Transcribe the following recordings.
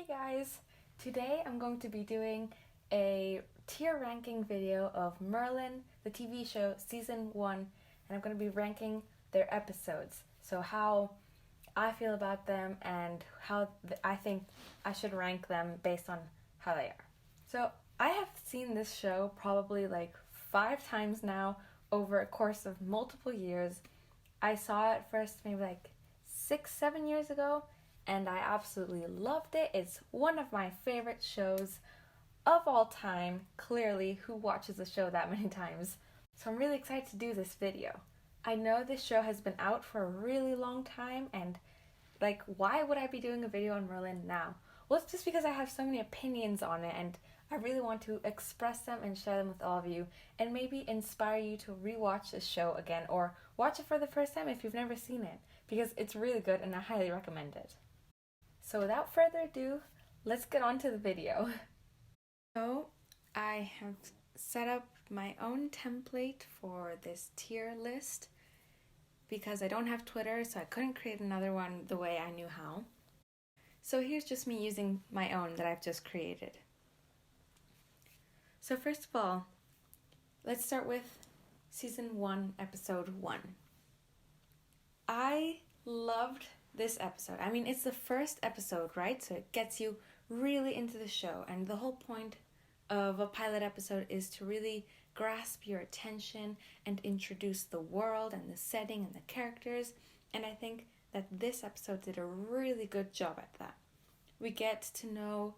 Hey guys! Today I'm going to be doing a tier ranking video of Merlin, the TV show, season 1, and I'm going to be ranking their episodes. So how I feel about them and how I think I should rank them based on how they are. So I have seen this show probably like 5 times now over a course of multiple years. I saw it first maybe like 6-7 years ago, and I absolutely loved it. It's one of my favorite shows of all time. Clearly, who watches a show that many times? So I'm really excited to do this video. I know this show has been out for a really long time, and like, why would I be doing a video on Merlin now? Well, it's just because I have so many opinions on it, and I really want to express them and share them with all of you, and maybe inspire you to rewatch this show again, or watch it for the first time if you've never seen it, because it's really good and I highly recommend it. So without further ado, let's get on to the video. So I have set up my own template for this tier list because I don't have Twitter, so I couldn't create another one the way I knew how. So here's just me using my own that I've just created. So first of all, let's start with season 1, episode 1. I loved this episode. I mean, it's the first episode, right? So it gets you really into the show, and the whole point of a pilot episode is to really grasp your attention and introduce the world and the setting and the characters, and I think that this episode did a really good job at that. We get to know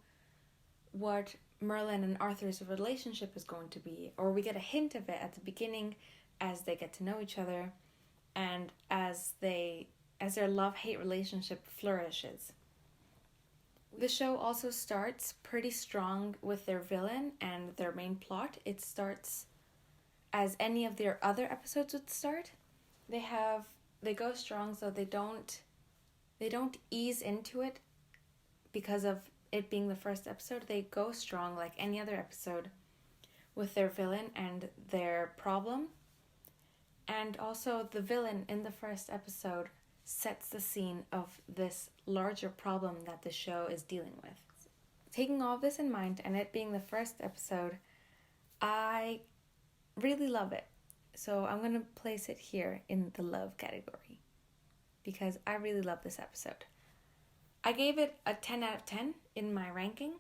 what Merlin and Arthur's relationship is going to be, or we get a hint of it at the beginning as they get to know each other and as their love-hate relationship flourishes. The show also starts pretty strong with their villain and their main plot. It starts as any of their other episodes would start. They go strong, so they don't ease into it because of it being the first episode. They go strong like any other episode with their villain and their problem. And also the villain in the first episode sets the scene of this larger problem that the show is dealing with. Taking all this in mind and it being the first episode, I really love it. So I'm going to place it here in the love category because I really love this episode. I gave it a 10 out of 10 in my ranking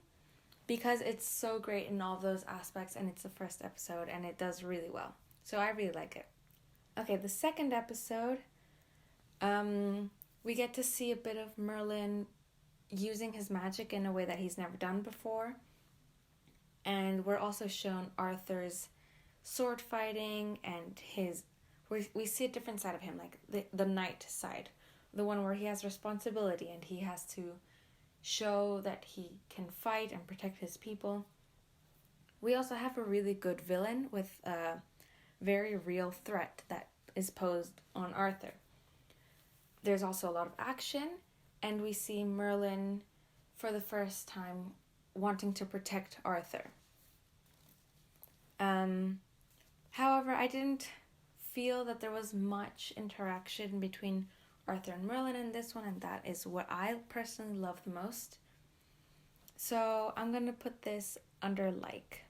because it's so great in all those aspects, and it's the first episode and it does really well. So I really like it. Okay, the second episode, we get to see a bit of Merlin using his magic in a way that he's never done before. And we're also shown Arthur's sword fighting and we see a different side of him, like the knight side. The one where he has responsibility and he has to show that he can fight and protect his people. We also have a really good villain with a very real threat that is posed on Arthur. There's also a lot of action, and we see Merlin for the first time wanting to protect Arthur. However, I didn't feel that there was much interaction between Arthur and Merlin in this one, and that is what I personally love the most. So I'm going to put this under like.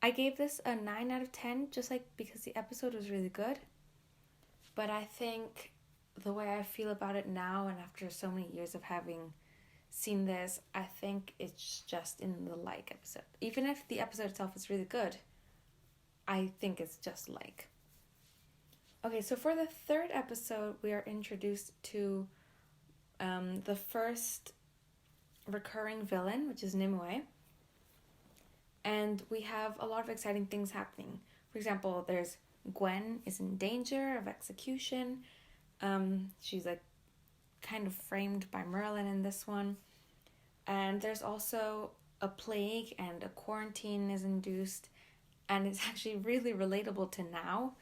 I gave this a 9 out of 10 just like because the episode was really good. But I think the way I feel about it now and after so many years of having seen this, I think it's just in the like episode. Even if the episode itself is really good, I think it's just like. Okay, so for the third episode, we are introduced to the first recurring villain, which is Nimue. And we have a lot of exciting things happening. For example, there's Gwen is in danger of execution. She's like kind of framed by Merlin in this one. And there's also a plague and a quarantine is induced, and it's actually really relatable to now.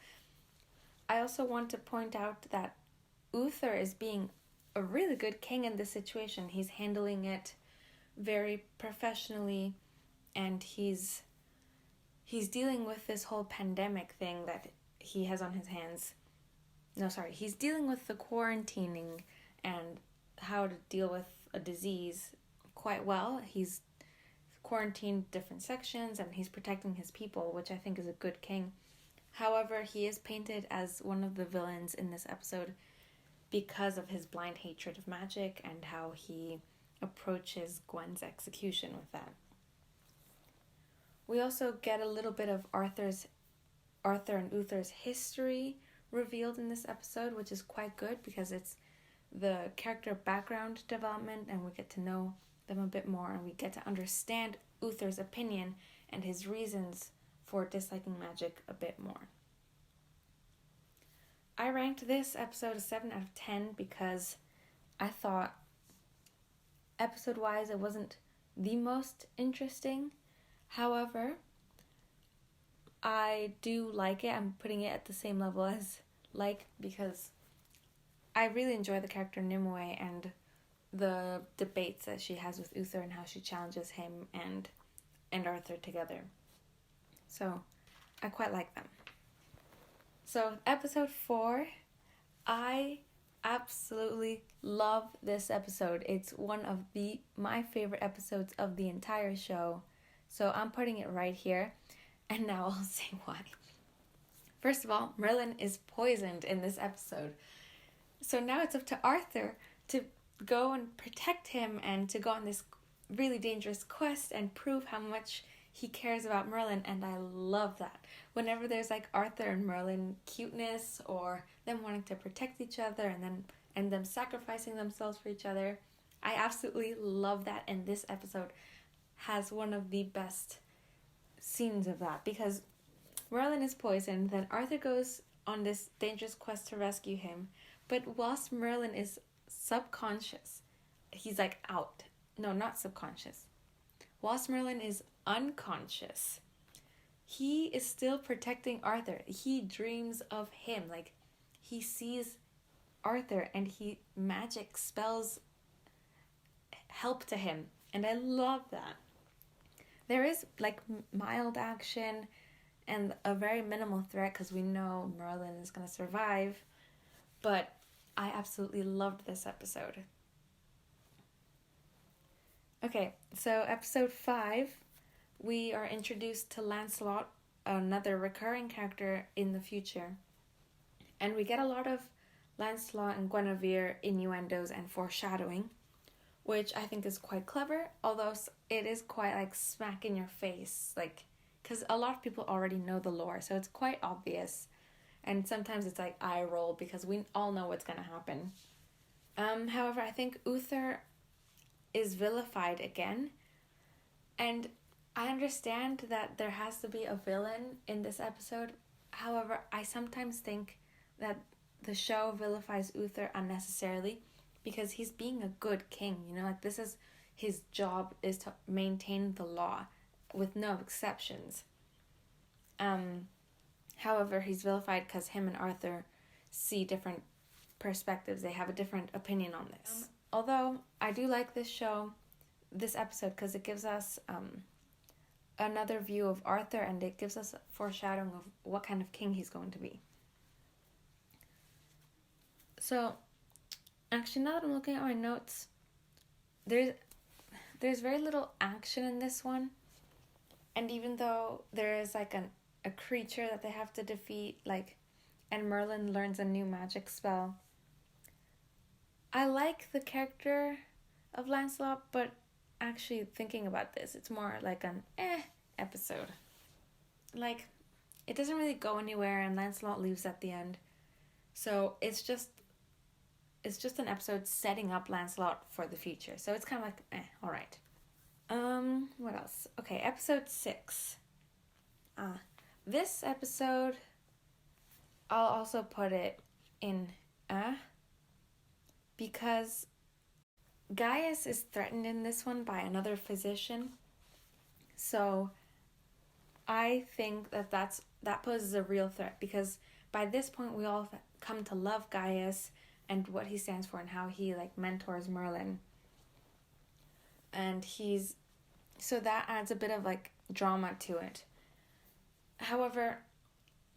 I also want to point out that Uther is being a really good king in this situation. He's handling it very professionally, and he's dealing with this whole pandemic thing that he has on his hands. He's dealing with the quarantining and how to deal with a disease quite well. He's quarantined different sections and he's protecting his people, which I think is a good king. However, he is painted as one of the villains in this episode because of his blind hatred of magic and how he approaches Gwen's execution with that. We also get a little bit of Arthur and Uther's history revealed in this episode, which is quite good because it's the character background development and we get to know them a bit more and we get to understand Uther's opinion and his reasons for disliking magic a bit more. I ranked this episode a 7 out of 10 because I thought episode-wise it wasn't the most interesting. However, I do like it. I'm putting it at the same level as like because I really enjoy the character Nimue and the debates that she has with Uther and how she challenges him and Arthur together. So I quite like them. So episode 4, I absolutely love this episode. It's one of my favorite episodes of the entire show. So I'm putting it right here. And now I'll say why. First of all, Merlin is poisoned in this episode. So now it's up to Arthur to go and protect him and to go on this really dangerous quest and prove how much he cares about Merlin. And I love that. Whenever there's like Arthur and Merlin cuteness or them wanting to protect each other and them sacrificing themselves for each other, I absolutely love that. And this episode has one of the best scenes of that because Merlin is poisoned, then Arthur goes on this dangerous quest to rescue him, but whilst Merlin is subconscious, he's like out. No, not subconscious. Whilst Merlin is unconscious, he is still protecting Arthur. He dreams of him. Like, he sees Arthur and he magic spells help to him. And I love that. There is like mild action and a very minimal threat because we know Merlin is going to survive. But I absolutely loved this episode. Okay, so episode 5, we are introduced to Lancelot, another recurring character in the future. And we get a lot of Lancelot and Guinevere innuendos and foreshadowing, which I think is quite clever, although it is quite like smack in your face, like, because a lot of people already know the lore, so it's quite obvious. And sometimes it's like eye roll because we all know what's going to happen. However, I think Uther is vilified again. And I understand that there has to be a villain in this episode. However, I sometimes think that the show vilifies Uther unnecessarily because he's being a good king, you know, like this is his job, is to maintain the law with no exceptions. However, he's vilified because him and Arthur see different perspectives. They have a different opinion on this. Although I do like this episode, because it gives us another view of Arthur and it gives us a foreshadowing of what kind of king he's going to be. So, actually, now that I'm looking at my notes, there's very little action in this one. And even though there is like a creature that they have to defeat, like, and Merlin learns a new magic spell, I like the character of Lancelot, but actually thinking about this, it's more like an episode. Like, it doesn't really go anywhere and Lancelot leaves at the end. So it's just an episode setting up Lancelot for the future. So it's kind of like, alright. What else? Okay, episode 6. This episode, I'll also put it in because Gaius is threatened in this one by another physician. So I think that poses a real threat because by this point we all come to love Gaius and what he stands for and how he like mentors Merlin. And so that adds a bit of like drama to it. However,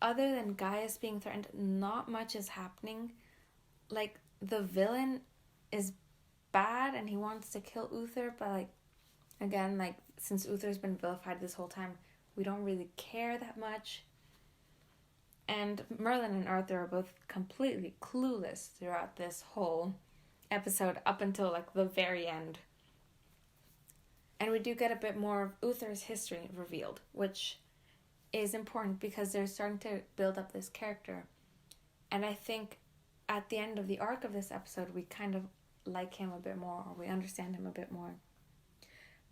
other than Gaius being threatened, not much is happening. Like, the villain is bad and he wants to kill Uther, but like, again, like, since Uther's been vilified this whole time, we don't really care that much. And Merlin and Arthur are both completely clueless throughout this whole episode up until like the very end. And we do get a bit more of Uther's history revealed, which is important because they're starting to build up this character. And I think at the end of the arc of this episode, we kind of like him a bit more, or we understand him a bit more.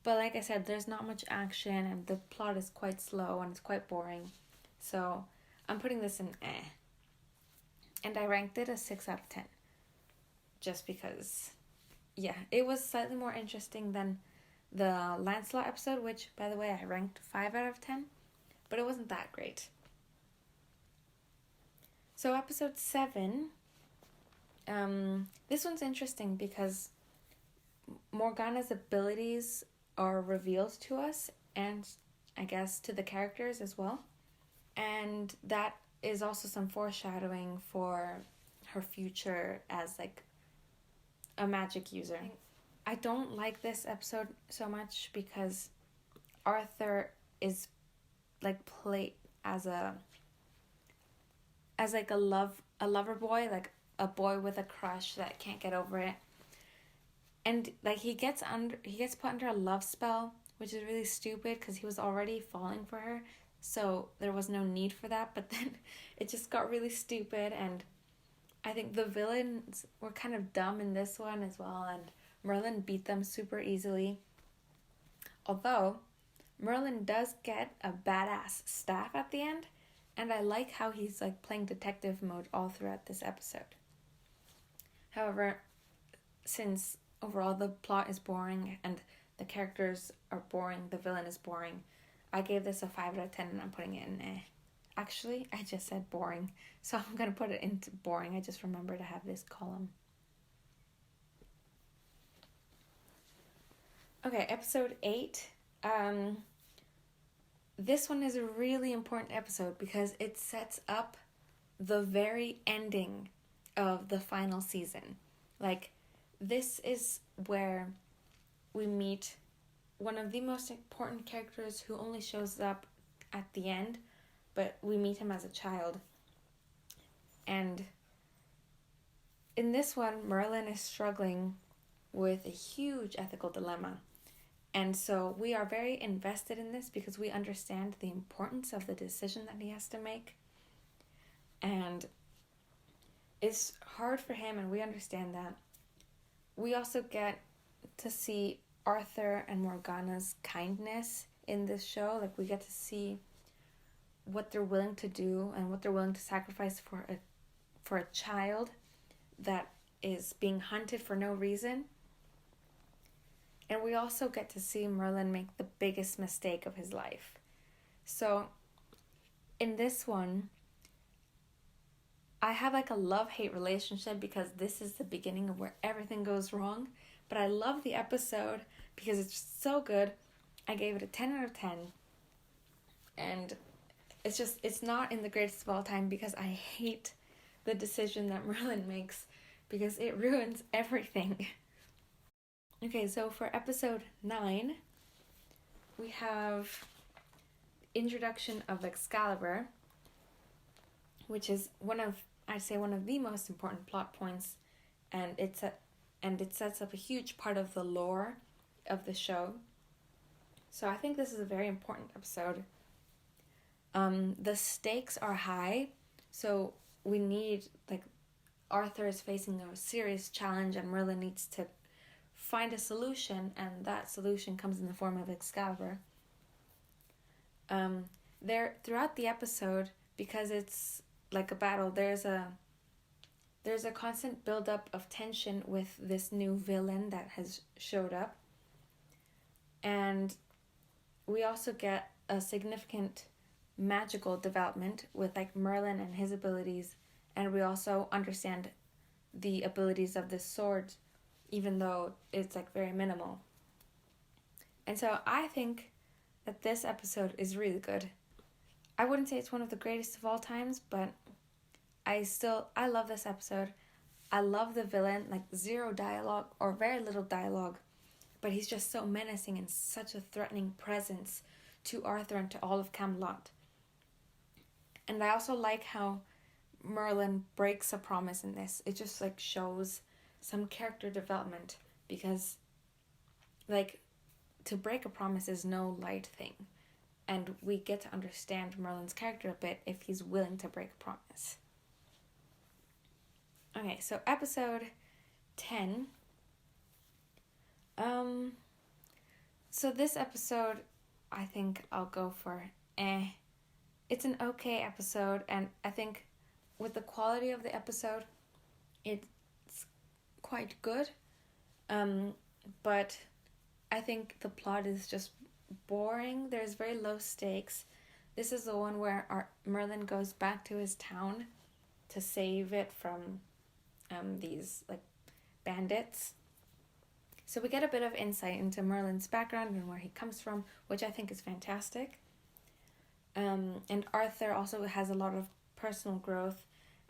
But like I said, there's not much action, and the plot is quite slow, and it's quite boring. So I'm putting this in eh. And I ranked it a 6 out of 10. Just because, yeah, it was slightly more interesting than the Lancelot episode, which, by the way, I ranked 5 out of 10. But it wasn't that great. So episode 7, this one's interesting because Morgana's abilities are revealed to us, and I guess to the characters as well. And that is also some foreshadowing for her future as like a magic user. I don't like this episode so much because Arthur is like played as like a lover boy, like a boy with a crush that can't get over it. And like he gets put under a love spell, which is really stupid because he was already falling for her. So there was no need for that, but then it just got really stupid, and I think the villains were kind of dumb in this one as well, and Merlin beat them super easily. Although Merlin does get a badass staff at the end, and I like how he's like playing detective mode all throughout this episode. However, since overall the plot is boring and the characters are boring, the villain is boring, I gave this a 5 out of 10 and I'm putting it in eh. Actually, I just said boring, so I'm going to put it into boring. I just remember to have this column. Okay, episode 8. This one is a really important episode because it sets up the very ending of the final season. Like, this is where we meet one of the most important characters who only shows up at the end, but we meet him as a child. And in this one, Merlin is struggling with a huge ethical dilemma. And so we are very invested in this because we understand the importance of the decision that he has to make. And it's hard for him, and we understand that. We also get to see Arthur and Morgana's kindness in this show. Like, we get to see what they're willing to do and what they're willing to sacrifice for a child that is being hunted for no reason. And we also get to see Merlin make the biggest mistake of his life. So in this one, I have like a love-hate relationship because this is the beginning of where everything goes wrong. But I love the episode because it's so good. I gave it a 10 out of 10. And it's not in the greatest of all time because I hate the decision that Merlin makes because it ruins everything. Okay, so for episode 9, we have introduction of Excalibur, which is one of the most important plot points, and it sets up a huge part of the lore of the show. So I think this is a very important episode. The stakes are high, so we need, like, Arthur is facing a serious challenge and Merlin needs to find a solution, and that solution comes in the form of Excalibur. Throughout the episode, because it's like a battle, there's a constant build-up of tension with this new villain that has showed up. And we also get a significant magical development with like Merlin and his abilities, and we also understand the abilities of this sword, even though it's like very minimal. And so I think that this episode is really good. I wouldn't say it's one of the greatest of all times, but I love this episode. I love the villain, like zero dialogue or very little dialogue, but he's just so menacing and such a threatening presence to Arthur and to all of Camelot. And I also like how Merlin breaks a promise in this. It just like shows some character development, because like to break a promise is no light thing, and we get to understand Merlin's character a bit if he's willing to break a promise. Okay, so episode 10. So this episode, I think I'll go for It's an okay episode, and I think with the quality of the episode, it's quite good. But I think the plot is just boring. There's very low stakes. This is the one where Merlin goes back to his town to save it from these like bandits. So we get a bit of insight into Merlin's background and where he comes from, which I think is fantastic. And Arthur also has a lot of personal growth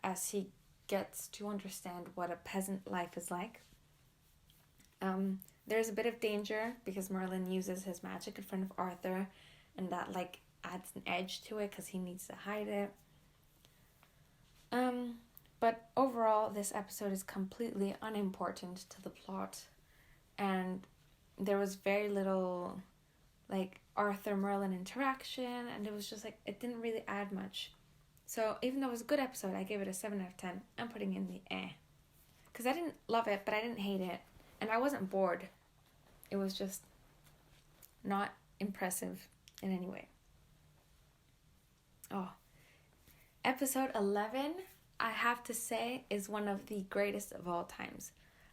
as he gets to understand what a peasant life is like. There's a bit of danger because Merlin uses his magic in front of Arthur, and that like adds an edge to it because he needs to hide it. But overall, this episode is completely unimportant to the plot, and there was very little like Arthur-Merlin interaction, and it was just like, it didn't really add much. So even though it was a good episode, I gave it a 7 out of 10. I'm putting in the because I didn't love it, but I didn't hate it, and I wasn't bored. It was just not impressive in any way. Episode 11, I have to say, is one of the greatest of all times.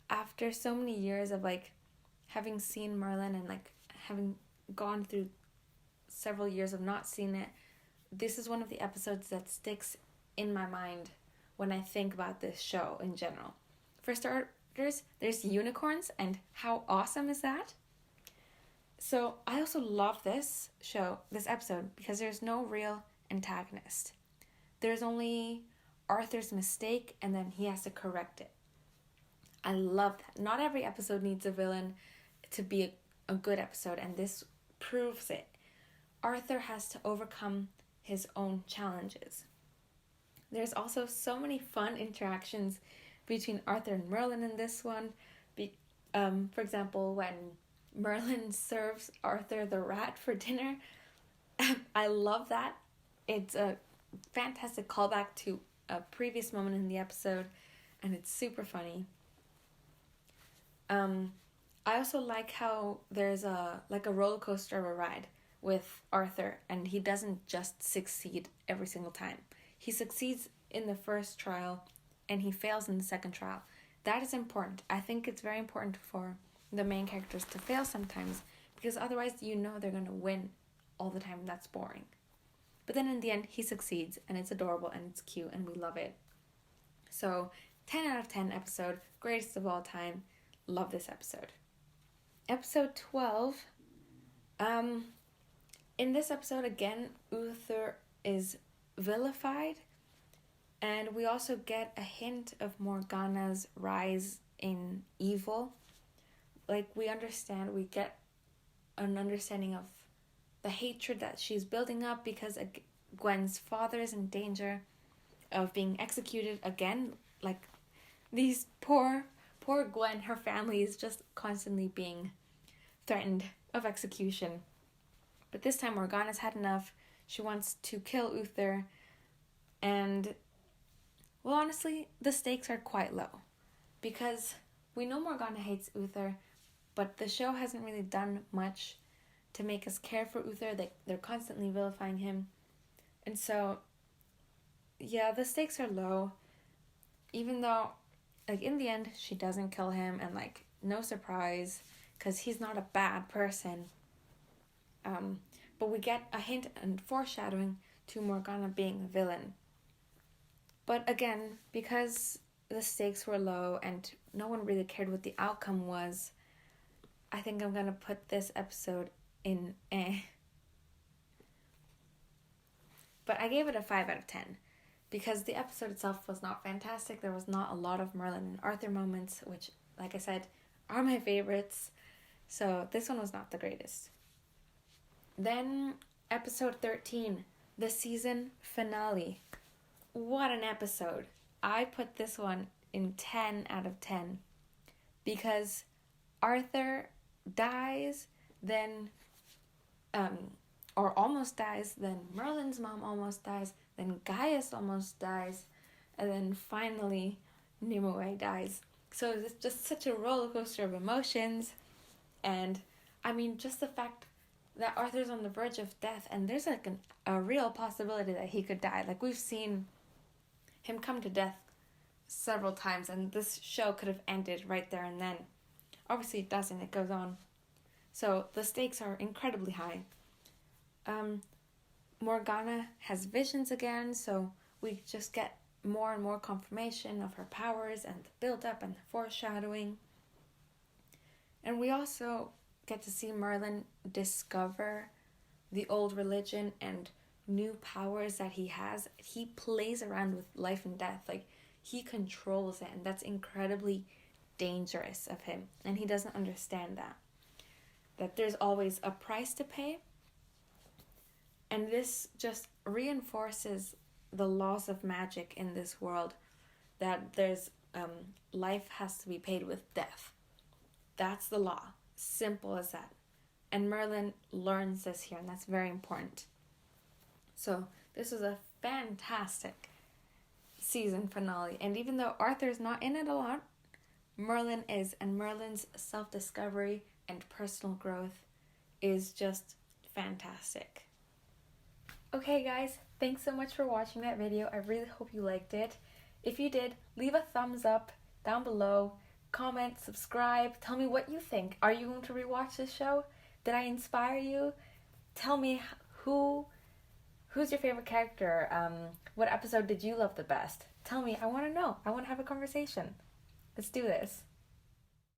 After so many years of like having seen Merlin and like having gone through several years of not seeing it, this is one of the episodes that sticks in my mind when I think about this show in general. For starters, there's unicorns, and how awesome is that? So I also love this episode, because there's no real antagonist. There's only Arthur's mistake, and then he has to correct it. I love that. Not every episode needs a villain to be a good episode, and this proves it. Arthur has to overcome his own challenges. There's also so many fun interactions between Arthur and Merlin in this one. For example, when Merlin serves Arthur the rat for dinner, I love that. It's a fantastic callback to a previous moment in the episode, and it's super funny. I also like how there's a roller coaster of a ride with Arthur, and he doesn't just succeed every single time. He succeeds in the first trial and he fails in the second trial. That is important. I think it's very important for the main characters to fail sometimes, because otherwise they're going to win all the time. That's boring. But then in the end, he succeeds, and it's adorable and it's cute and we love it. So 10 out of 10 episode, greatest of all time. Love this episode. Episode 12. In this episode, again, Uther is vilified, and we also get a hint of Morgana's rise in evil. Like, we get an understanding of the hatred that she's building up, because Gwen's father is in danger of being executed again. Like, these poor Gwen, her family is just constantly being threatened of execution. But this time Morgana's had enough. She wants to kill Uther, and well, honestly, the stakes are quite low, because we know Morgana hates Uther, but the show hasn't really done much to make us care for Uther. They're constantly vilifying him, and so yeah, the stakes are low, even though like in the end she doesn't kill him, and like no surprise, because he's not a bad person. But we get a hint and foreshadowing to Morgana being a villain. But again, because the stakes were low and no one really cared what the outcome was, I think I'm gonna put this episode in But I gave it a 5 out of 10. because the episode itself was not fantastic. There was not a lot of Merlin and Arthur moments, which, like I said, are my favorites. So this one was not the greatest. Then episode 13, the season finale. What an episode. I put this one in 10 out of 10 because Arthur dies, then or almost dies, then Merlin's mom almost dies, then Gaius almost dies, and then finally Nimue dies. So it's just such a roller coaster of emotions. And I mean, just the fact that Arthur's on the verge of death, and there's like a real possibility that he could die. Like, we've seen him come to death several times, and this show could have ended right there and then. Obviously it doesn't, it goes on. So the stakes are incredibly high. Morgana has visions again, so we just get more and more confirmation of her powers and the build-up and the foreshadowing. And we also get to see Merlin discover the old religion and new powers that he has. He plays around with life and death. Like, he controls it, and that's incredibly dangerous of him. And he doesn't understand that there's always a price to pay. And this just reinforces the laws of magic in this world, that there's life has to be paid with death. That's the law. Simple as that. And Merlin learns this here, and that's very important. So this was a fantastic season finale. And even though Arthur's not in it a lot, Merlin is. And Merlin's self-discovery and personal growth is just fantastic. Okay guys, thanks so much for watching that video. I really hope you liked it. If you did, leave a thumbs up down below. Comment, subscribe, tell me what you think. Are you going to rewatch this show? Did I inspire you? Tell me who's your favorite character? What episode did you love the best? Tell me, I want to know. I want to have a conversation. Let's do this.